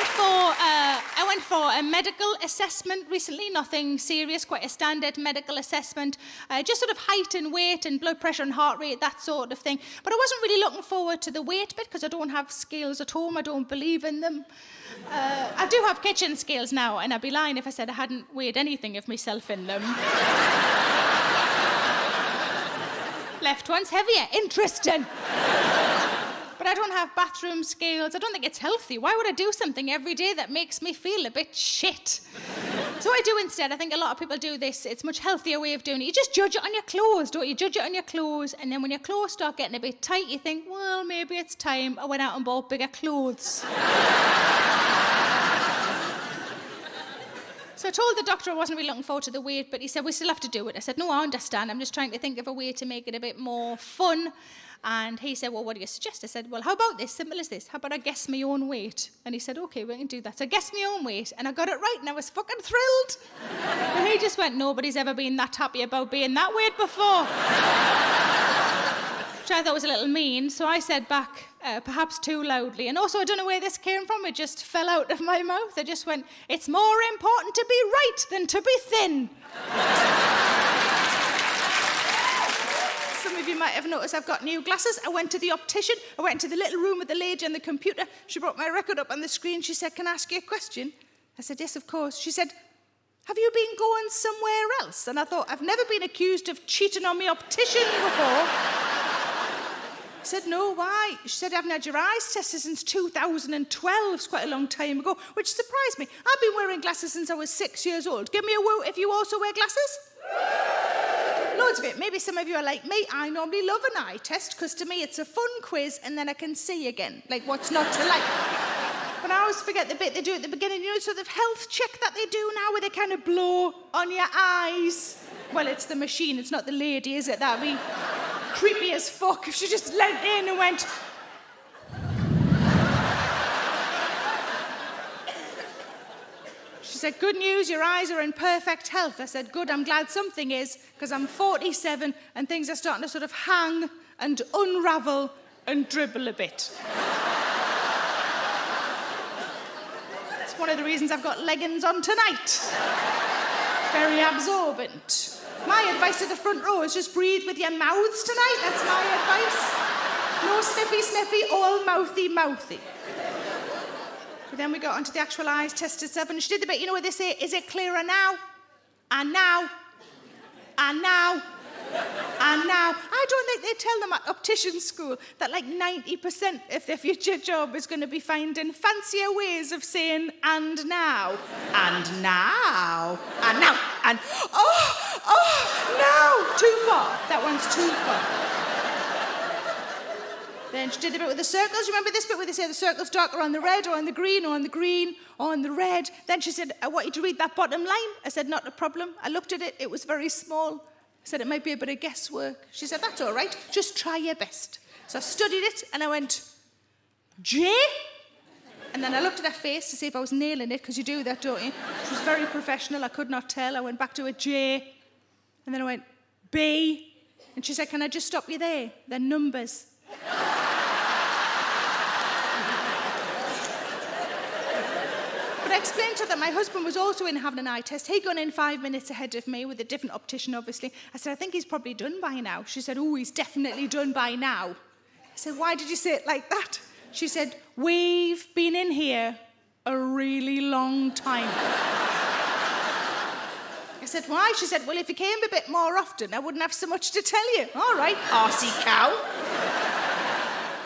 I went for a medical assessment recently, nothing serious, quite a standard medical assessment, just sort of height and weight and blood pressure and heart rate, that sort of thing. But I wasn't really looking forward to the weight bit because I don't have scales at home, I don't believe in them. I do have kitchen scales now, and I'd be lying if I said I hadn't weighed anything of myself in them. Left one's heavier, interesting. But I don't have bathroom scales. I don't think it's healthy. Why would I do something every day that makes me feel a bit shit? So I do instead. I think a lot of people do this. It's a much healthier way of doing it. You just judge it on your clothes, don't you? Judge it on your clothes, and then when your clothes start getting a bit tight, you think, well, maybe it's time I went out and bought bigger clothes. So I told the doctor I wasn't really looking forward to the weight, but he said, we still have to do it. I said, no, I understand. I'm just trying to think of a way to make it a bit more fun. And he said, well, what do you suggest? I said, well, how about this? Simple as this. How about I guess my own weight? And he said, okay, we can do that. So I guessed my own weight, and I got it right, and I was fucking thrilled. And he just went, nobody's ever been that happy about being that weight before. Which I thought was a little mean, so I said back, perhaps too loudly. And also, I don't know where this came from. It just fell out of my mouth. I just went, it's more important to be right than to be thin. Some of you might have noticed I've got new glasses. I went to the optician. I went into the little room with the lady and the computer. She brought my record up on the screen. She said, can I ask you a question? I said, yes, of course. She said, have you been going somewhere else? And I thought, I've never been accused of cheating on my optician before. I said, no, why? She said, I haven't had your eyes tested since 2012. It's quite a long time ago, which surprised me. I've been wearing glasses since I was 6 years old. Give me a woo if you also wear glasses. Loads of it. Maybe some of you are like me. I normally love an eye test because to me it's a fun quiz and then I can see again. Like, what's not to like? But I always forget the bit they do at the beginning. You know, sort of health check that they do now where they kind of blow on your eyes. Well, it's the machine. It's not the lady, is it? That'd be creepy as fuck if she just leant in and went... She said, good news, your eyes are in perfect health. I said, good, I'm glad something is, because I'm 47 and things are starting to sort of hang and unravel and dribble a bit. It's one of the reasons I've got leggings on tonight. Very absorbent. My advice to the front row is just breathe with your mouths tonight. That's my advice. No sniffy, sniffy, all mouthy, mouthy. But then we got onto the actual eyes test itself, and she did the bit, you know, where they say, is it clearer now? And now? And now? And now? I don't think they tell them at optician school that like 90% of their future job is going to be finding fancier ways of saying, and now? And now? And now? And, no! Too far. That one's too far. Then she did the bit with the circles. You remember this bit where they say the circle's darker on the red or on the green or on the green or on the red? Then she said, I want you to read that bottom line. I said, not a problem. I looked at it. It was very small. I said, it might be a bit of guesswork. She said, that's all right. Just try your best. So I studied it and I went, J? And then I looked at her face to see if I was nailing it, because you do that, don't you? She was very professional. I could not tell. I went back to a J. And then I went, B. And she said, can I just stop you there? They're numbers. But I explained to her that my husband was also in having an eye test. He'd gone in 5 minutes ahead of me with a different optician, obviously. I said, I think he's probably done by now. She said, oh, he's definitely done by now. I said, why did you say it like that? She said, we've been in here a really long time. I said, why? She said, well, if you came a bit more often, I wouldn't have so much to tell you. All right, arsey cow.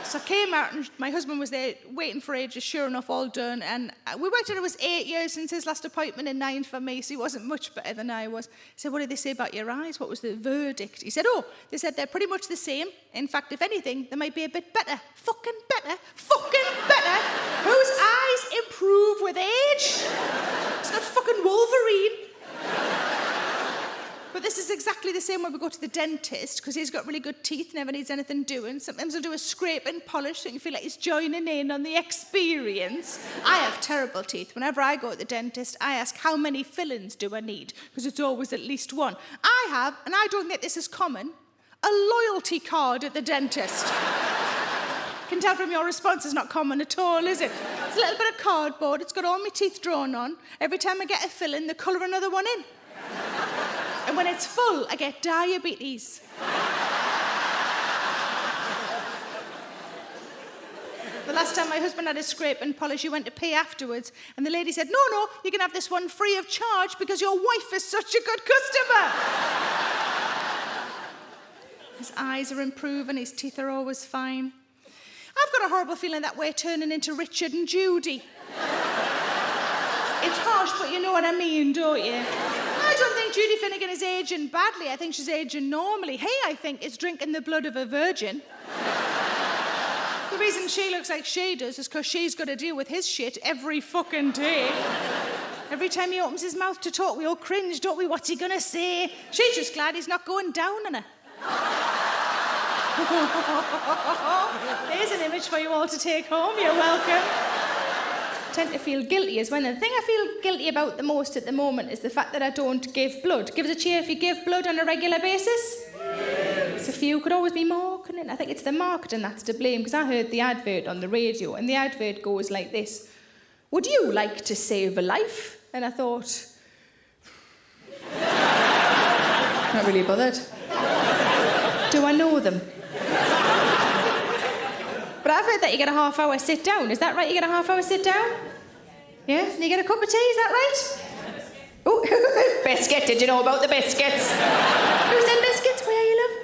So I came out and my husband was there waiting for ages, sure enough, all done. And we worked out it was 8 years since his last appointment and 9 for me, so he wasn't much better than I was. I said, what did they say about your eyes? What was the verdict? He said, oh, they said they're pretty much the same. In fact, if anything, they might be a bit better. Fucking better. Fucking better. Whose eyes improve with age? It's not fucking Wolverine. But this is exactly the same when we go to the dentist, because he's got really good teeth, never needs anything doing. Sometimes he'll do a scrape and polish so you can feel like he's joining in on the experience. I have terrible teeth. Whenever I go to the dentist, I ask, how many fillings do I need? Because it's always at least one. I have, and I don't think this is common, a loyalty card at the dentist. Can tell from your response it's not common at all, is it? It's a little bit of cardboard. It's got all my teeth drawn on. Every time I get a fill in, they colour another one in. And when it's full, I get diabetes. The last time my husband had a scrape and polish, he went to pay afterwards, and the lady said, no, you can have this one free of charge because your wife is such a good customer. His eyes are improving, his teeth are always fine. I've got a horrible feeling that we're turning into Richard and Judy. It's harsh, but you know what I mean, don't you? I don't think Judy Finnegan is aging badly. I think she's aging normally. He, I think, is drinking the blood of a virgin. The reason she looks like she does is because she's got to deal with his shit every fucking day. Every time he opens his mouth to talk, we all cringe, don't we? What's he going to say? She's just glad he's not going down on her. There's an image for you all to take home. You're welcome. I tend to feel guilty as well. And the thing I feel guilty about the most at the moment is the fact that I don't give blood. Give us a cheer if you give blood on a regular basis. Yes. A few could always be marketing. I think it's the marketing that's to blame, because I heard the advert on the radio, and the advert goes like this: would you like to save a life? And I thought, not really bothered. Do I know them? But I've heard that you get a half-hour sit down. Is that right? You get a half-hour sit down? Yeah? And you get a cup of tea, is that right? Oh, biscuit. Did you know about the biscuits? Who said biscuits? Where are you, love?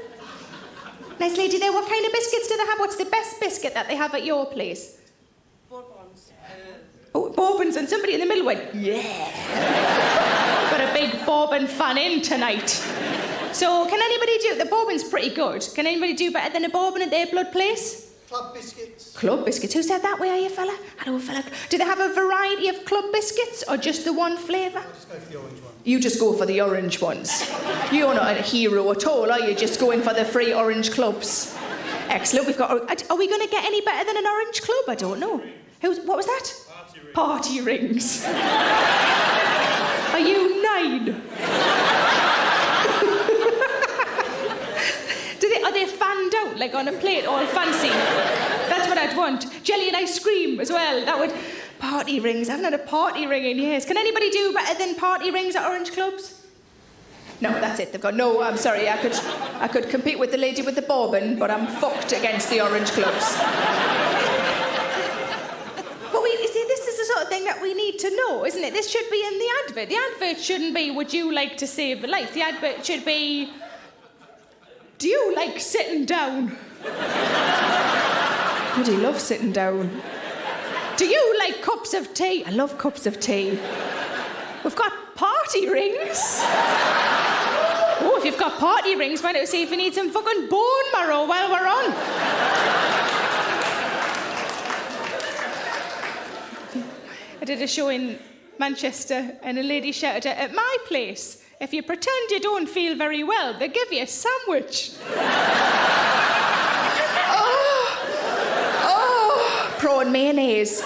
Nice lady there. What kind of biscuits do they have? What's the best biscuit that they have at your place? Bourbons. Oh, Bourbons, and somebody in the middle went, yeah. Got a big Bourbon fan in tonight. So, can anybody do... The Bourbon's pretty good. Can anybody do better than a Bourbon at their blood place? Club biscuits. Club biscuits. Who said that? Where are you, fella? Hello, fella. Do they have a variety of club biscuits or just the one flavour? I'll just go for the orange one. You just go for the orange ones. You're not a hero at all, are you? Just going for the free orange clubs. Excellent. We've got... Are we going to get any better than an orange club? I don't know. What was that? Party rings. Are you 9? Are they fanned out, like on a plate, all fancy? That's what I'd want. Jelly and ice cream as well. That would... Party rings. I haven't had a party ring in years. Can anybody do better than party rings at orange clubs? No, that's it. They've got no... I'm sorry. I could compete with the lady with the Bourbon, but I'm fucked against the orange clubs. But you see, this is the sort of thing that we need to know, isn't it? This should be in the advert. The advert shouldn't be, would you like to save a life? The advert should be... Do you like sitting down? I do love sitting down. Do you like cups of tea? I love cups of tea. We've got party rings. Oh, if you've got party rings, why don't you see if you need some fucking bone marrow while we're on? I did a show in Manchester and a lady shouted, at my place, if you pretend you don't feel very well, they give you a sandwich. Prawn mayonnaise.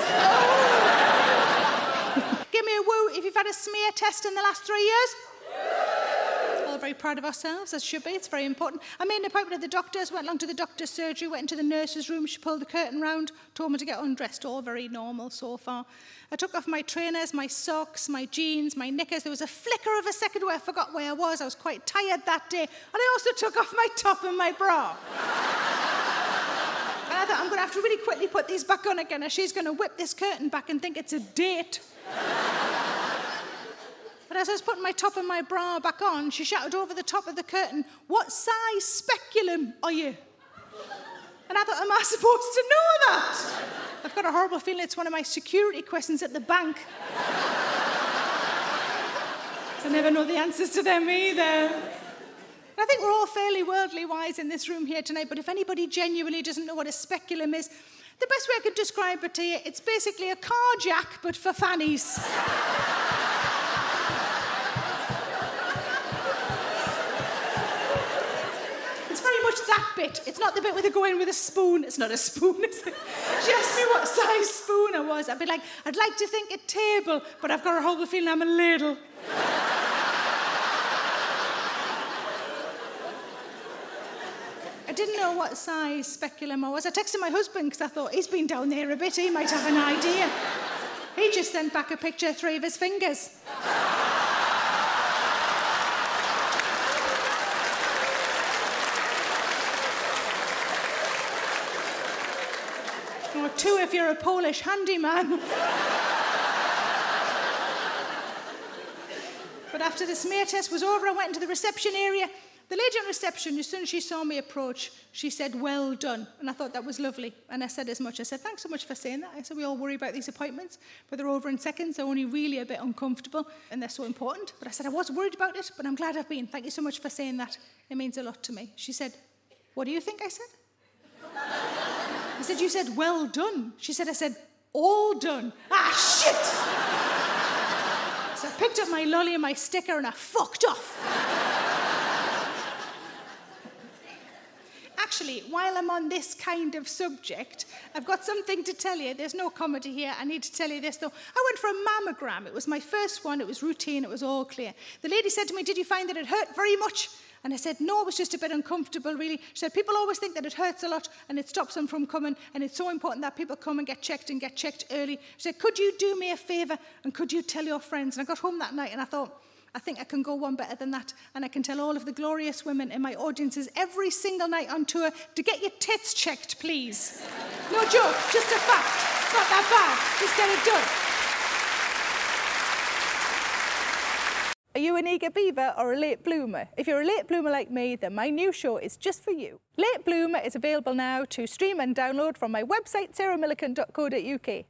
Give me a woo if you've had a smear test in the last 3 years. All very proud of ourselves, as should be. It's very important. I made an appointment at the doctor's, went along to the doctor's surgery, went into the nurse's room, she pulled the curtain round, told me to get undressed. All very normal so far. I took off my trainers, my socks, my jeans, my knickers. There was a flicker of a second where I forgot where I was. I was quite tired that day. And I also took off my top and my bra. And I thought, I'm going to have to really quickly put these back on again, or she's going to whip this curtain back and think it's a date. But as I was putting my top and my bra back on, she shouted over the top of the curtain, "What size speculum are you?" And I thought, am I supposed to know that? I've got a horrible feeling it's one of my security questions at the bank. I never know the answers to them either. I think we're all fairly worldly wise in this room here tonight, but if anybody genuinely doesn't know what a speculum is, the best way I could describe it to you, it's basically a car jack, but for fannies. It's very much that bit. It's not the bit where they go in with a spoon. It's not a spoon, is it? She asked me what size spoon I was. I'd be like, I'd like to think a table, but I've got a horrible feeling I'm a ladle. I didn't know what size speculum I was. I texted my husband because I thought he's been down there a bit, he might have an idea. He just sent back a picture of 3 of his fingers. Or 2 if you're a Polish handyman. But after the smear test was over, I went into the reception area. The lady on reception, as soon as she saw me approach, she said, "Well done." And I thought that was lovely. And I said as much. I said, "Thanks so much for saying that." I said, "We all worry about these appointments, but they're over in seconds. They're only really a bit uncomfortable, and they're so important." But I said, "I was worried about it, but I'm glad I've been. Thank you so much for saying that. It means a lot to me." She said, "What do you think I said?" I said, "You said, well done." She said, "I said, all done." Ah, shit! So I picked up my lolly and my sticker and I fucked off. Actually, while I'm on this kind of subject, I've got something to tell you. There's no comedy here. I need to tell you this, though. I went for a mammogram. It was my first one. It was routine. It was all clear. The lady said to me, "Did you find that it hurt very much?" And I said, "No, it was just a bit uncomfortable, really." She said, "People always think that it hurts a lot and it stops them from coming, and it's so important that people come and get checked early." She said, "Could you do me a favour and could you tell your friends?" And I got home that night and I thought, I think I can go one better than that, and I can tell all of the glorious women in my audiences every single night on tour to get your tits checked, please. No joke, just a fact. It's not that bad. Just get it done. Are you an eager beaver or a late bloomer? If you're a late bloomer like me, then my new show is just for you. Late Bloomer is available now to stream and download from my website, sarahmillican.co.uk.